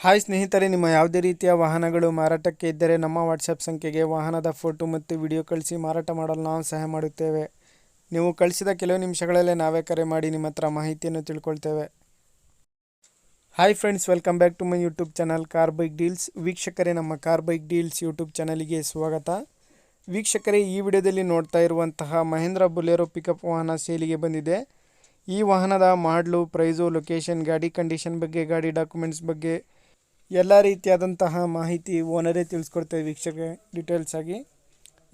Hi ಸ್ನೇಹಿತರೆ, ನಿಮ್ಮ ಯಾವುದೇ ರೀತಿಯ ವಾಹನಗಳು ಮಾರಾಟಕ್ಕೆ ಇದ್ದರೆ ನಮ್ಮ ವಾಟ್ಸಪ್ ಸಂಖ್ಯೆಗೆ ವಾಹನದ ಫೋಟೋ ಮತ್ತು ವಿಡಿಯೋ ಕಳಿಸಿ ಮಾರಾಟ ಮಾಡಲು ನಾವು ಸಹಾಯ ಮಾಡುತ್ತೇವೆ. ನೀವು ಕಳಿಸಿದ ಕೆಲವು ನಿಮಿಷಗಳಲ್ಲೇ ನಾವೇ ಕರೆ ಮಾಡಿ ನಿಮ್ಮ ಹತ್ರ ಮಾಹಿತಿಯನ್ನು ತಿಳ್ಕೊಳ್ತೇವೆ. Hi friends, welcome back to my YouTube channel car bike deals. ವೀಕ್ಷಕರೇ, ನಮ್ಮ ಕಾರ್ ಬೈಕ್ ಡೀಲ್ಸ್ ಯೂಟ್ಯೂಬ್ ಚಾನಲಿಗೆ ಸ್ವಾಗತ. ವೀಕ್ಷಕರೇ, ಈ ವಿಡಿಯೋದಲ್ಲಿ ನೋಡ್ತಾ ಇರುವಂತಹ ಮಹೇಂದ್ರ ಬೊಲೆರೋ ಪಿಕಪ್ ವಾಹನ ಸೇಲಿಗೆ ಬಂದಿದೆ. ಈ ವಾಹನದ ಮಾಡಲು, ಪ್ರೈಸು, ಲೊಕೇಶನ್, ಗಾಡಿ ಕಂಡೀಷನ್ ಬಗ್ಗೆ, ಗಾಡಿ ಡಾಕ್ಯುಮೆಂಟ್ಸ್ ಬಗ್ಗೆ ಎಲ್ಲ ರೀತಿಯಾದಂತಹ ಮಾಹಿತಿ ಓನರೇ ತಿಳಿಸ್ಕೊಡ್ತೇವೆ. ವೀಕ್ಷಕರೇ, ಡೀಟೇಲ್ಸ್ ಆಗಿ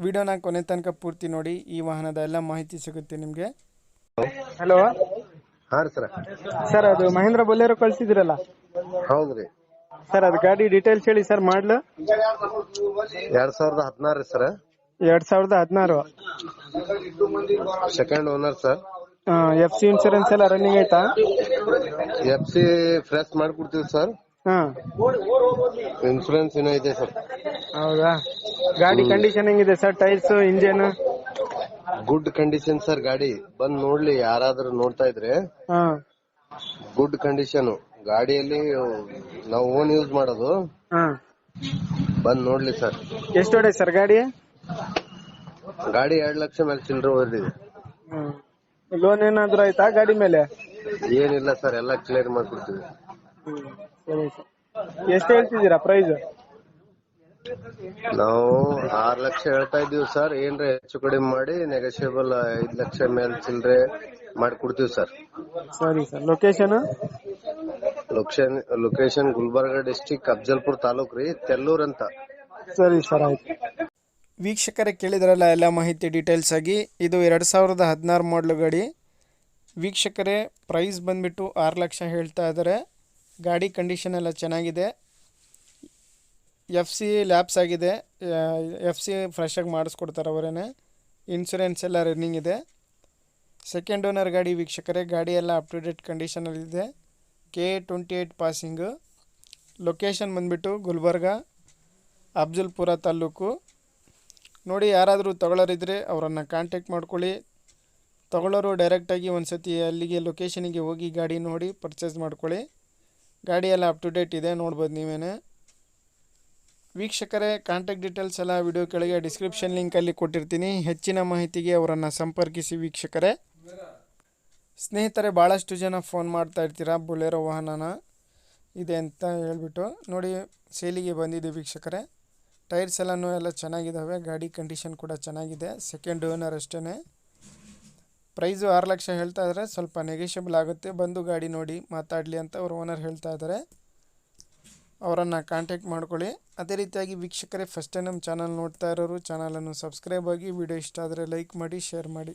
ವಿಡಿಯೋನ ಕೊನೆ ತನಕ ಪೂರ್ತಿ ನೋಡಿ. ಈ ವಾಹನದ ಎಲ್ಲ ಮಾಹಿತಿ ಸಿಗುತ್ತೆ ನಿಮಗೆ. ಹಲೋ ಸರ್, ಅದು ಮಹೇಂದ್ರ ಬೊಲೆರೋ ಕಳಿಸಿದಿರಲ್ಲ? ಹೌದ್ರಿ ಸರ್, ಅದು ಗಾಡಿ ಡೀಟೇಲ್ಸ್ ಹೇಳಿ ಸರ್. ಮಾಡಲು 2016 sir. 2016. Second owner sir. FC insurance ಎಲ್ಲ ರನ್ನಿಂಗ್ ಐತಾ? FC ಫ್ರೆಶ್ ಮಾಡ್ಕೊಡ್ತೀವಿ ಸರ್. ಇನ್ಸೂರೆನ್ಸ್ ಏನೋ ಇದೆ ಸರ್. ಹೌದಾ? ಗಾಡಿ ಕಂಡೀಷನ್ ಹೆಂಗಿದೆ sir? Tyres, engine? Good condition sir. ಗಾಡಿ ಬಂದ್ ನೋಡ್ಲಿ, ಯಾರಾದ್ರೂ ನೋಡ್ತಾ ಇದ್ರೆ. ಗುಡ್ ಕಂಡೀಷನ್ ಗಾಡಿಯಲ್ಲಿ. ನಾವು ಓನ್ ಯೂಸ್ ಮಾಡೋದು. ಬಂದ್ ನೋಡ್ಲಿ ಸರ್. ಎಷ್ಟು ಹೊಡೆ ಸರ್ ಗಾಡಿ? ಗಾಡಿ 2 ಲಕ್ಷ ಮೇಲೆ ಚಿಲ್ಲರೆ ಓದಿದೆ. ಲೋನ್ ಏನಾದ್ರು ಆಯ್ತಾ ಗಾಡಿ ಮೇಲೆ? ಏನಿಲ್ಲ ಸರ್, ಎಲ್ಲ ಕ್ಲಿಯರ್ ಮಾಡ್ಕೊಡ್ತೀವಿ. ಸರಿ ಸರ್. ಎಷ್ಟು ಹೇಳ್ತಿದ್ದೀರಾ ಪ್ರೈಸ್? ನಾವು 6 ಲಕ್ಷ ಹೇಳ್ತಾ ಇದೀವಿ ಸರ್. ಏನ್ರ ಹೆಚ್ಚು ಕಡಿಮೆ ಮಾಡಿ ನೆಗೋಷಿಯಬಲ್ 5 ಲಕ್ಷ ಮೇಲೆ ಚಿಲ್ಲರೆ ಮಾಡ್ಕೊಡ್ತೀವಿ ಸರ್. ಸರಿ sir. Location? Location Gulbarga district, Afzalpur taluk ರೀ, ತೆಲ್ಲೂರ್ ಅಂತ. ಸರಿ ಸರ್, ಆಯ್ತು. ವೀಕ್ಷಕರೇ, ಕೇಳಿದ್ರಲ್ಲ ಎಲ್ಲ ಮಾಹಿತಿ ಡೀಟೇಲ್ಸ್ ಆಗಿ. ಇದು 2016 ಮಾಡಲು ಗಾಡಿ. ವೀಕ್ಷಕರೇ, ಪ್ರೈಸ್ ಬಂದ್ಬಿಟ್ಟು 6 ಲಕ್ಷ ಹೇಳ್ತಾ ಇದ್ದಾರೆ. ಗಾಡಿ ಕಂಡೀಷನ್ ಎಲ್ಲ ಚೆನ್ನಾಗಿದೆ. FC ಲ್ಯಾಪ್ಸ್ ಆಗಿದೆ. FC ಫ್ರೆಶ್ ಆಗಿ ಮಾಡಿಸ್ಕೊಡ್ತಾರೆ ಅವರೇನೆ. ಇನ್ಸೂರೆನ್ಸ್ ಎಲ್ಲ ರನ್ನಿಂಗ್ ಇದೆ. ಸೆಕೆಂಡ್ ಓನರ್ ಗಾಡಿ ವೀಕ್ಷಕರೇ. ಗಾಡಿ ಎಲ್ಲ ಅಪ್ ಟು ಡೇಟ್ ಕಂಡೀಷನಲ್ಲಿದೆ. K28 passing. ಲೊಕೇಶನ್ ಬಂದ್ಬಿಟ್ಟು ಗುಲ್ಬರ್ಗ, ಅಫಜಲ್ಪುರ ತಾಲೂಕು. ನೋಡಿ, ಯಾರಾದರೂ ತಗೊಳ್ಳೋರಿದ್ದರೆ ಅವರನ್ನು ಕಾಂಟ್ಯಾಕ್ಟ್ ಮಾಡ್ಕೊಳ್ಳಿ. ತಗೊಳ್ಳೋರು ಡೈರೆಕ್ಟಾಗಿ ಒಂದು ಸತಿ ಅಲ್ಲಿಗೆ ಲೊಕೇಶನಿಗೆ ಹೋಗಿ ಗಾಡಿ ನೋಡಿ ಪರ್ಚೇಸ್ ಮಾಡ್ಕೊಳ್ಳಿ. ಗಾಡಿ ಎಲ್ಲ ಅಪ್ ಟು ಡೇಟ್ ಇದೆ, ನೋಡ್ಬೋದು ನೀವೇನೆ. ವೀಕ್ಷಕರೇ, ಕಾಂಟ್ಯಾಕ್ಟ್ ಡೀಟೇಲ್ಸ್ ಎಲ್ಲ ವಿಡಿಯೋ ಕೆಳಗೆ ಡಿಸ್ಕ್ರಿಪ್ಷನ್ ಲಿಂಕಲ್ಲಿ ಕೊಟ್ಟಿರ್ತೀನಿ. ಹೆಚ್ಚಿನ ಮಾಹಿತಿಗೆ ಅವರನ್ನು ಸಂಪರ್ಕಿಸಿ ವೀಕ್ಷಕರೇ. ಸ್ನೇಹಿತರೆ, ಭಾಳಷ್ಟು ಜನ ಫೋನ್ ಮಾಡ್ತಾ ಇರ್ತೀರಾ ಬೊಲೆರೋ ವಾಹನನ ಇದೆ ಅಂತ ಹೇಳ್ಬಿಟ್ಟು. ನೋಡಿ, ಸೇಲಿಗೆ ಬಂದಿದೆ ವೀಕ್ಷಕರೇ. ಟೈರ್ಸ್ ಎಲ್ಲ ಚೆನ್ನಾಗಿದ್ದಾವೆ. ಗಾಡಿ ಕಂಡೀಷನ್ ಕೂಡ ಚೆನ್ನಾಗಿದೆ. ಸೆಕೆಂಡ್ ಓನರ್ ಅಷ್ಟೇ. ಪ್ರೈಸು 6 ಲಕ್ಷ ಹೇಳ್ತಾ ಇದ್ದಾರೆ. ಸ್ವಲ್ಪ ನೆಗೋಷಿಯಬಲ್ ಆಗುತ್ತೆ. ಬಂದು ಗಾಡಿ ನೋಡಿ ಮಾತಾಡಲಿ ಅಂತ ಅವರು ಓನರ್ ಹೇಳ್ತಾ ಇದ್ದಾರೆ. ಅವರನ್ನು ಕಾಂಟ್ಯಾಕ್ಟ್ ಮಾಡ್ಕೊಳ್ಳಿ. ಅದೇ ರೀತಿಯಾಗಿ ವೀಕ್ಷಕರೇ, ಫಸ್ಟ್ ಟೈಮ್ ನಮ್ಮ ಚಾನಲ್ ನೋಡ್ತಾ ಇರೋರು ಚಾನಲನ್ನು ಸಬ್ಸ್ಕ್ರೈಬ್ ಆಗಿ, ವಿಡಿಯೋ ಇಷ್ಟ ಆದರೆ ಲೈಕ್ ಮಾಡಿ, ಶೇರ್ ಮಾಡಿ.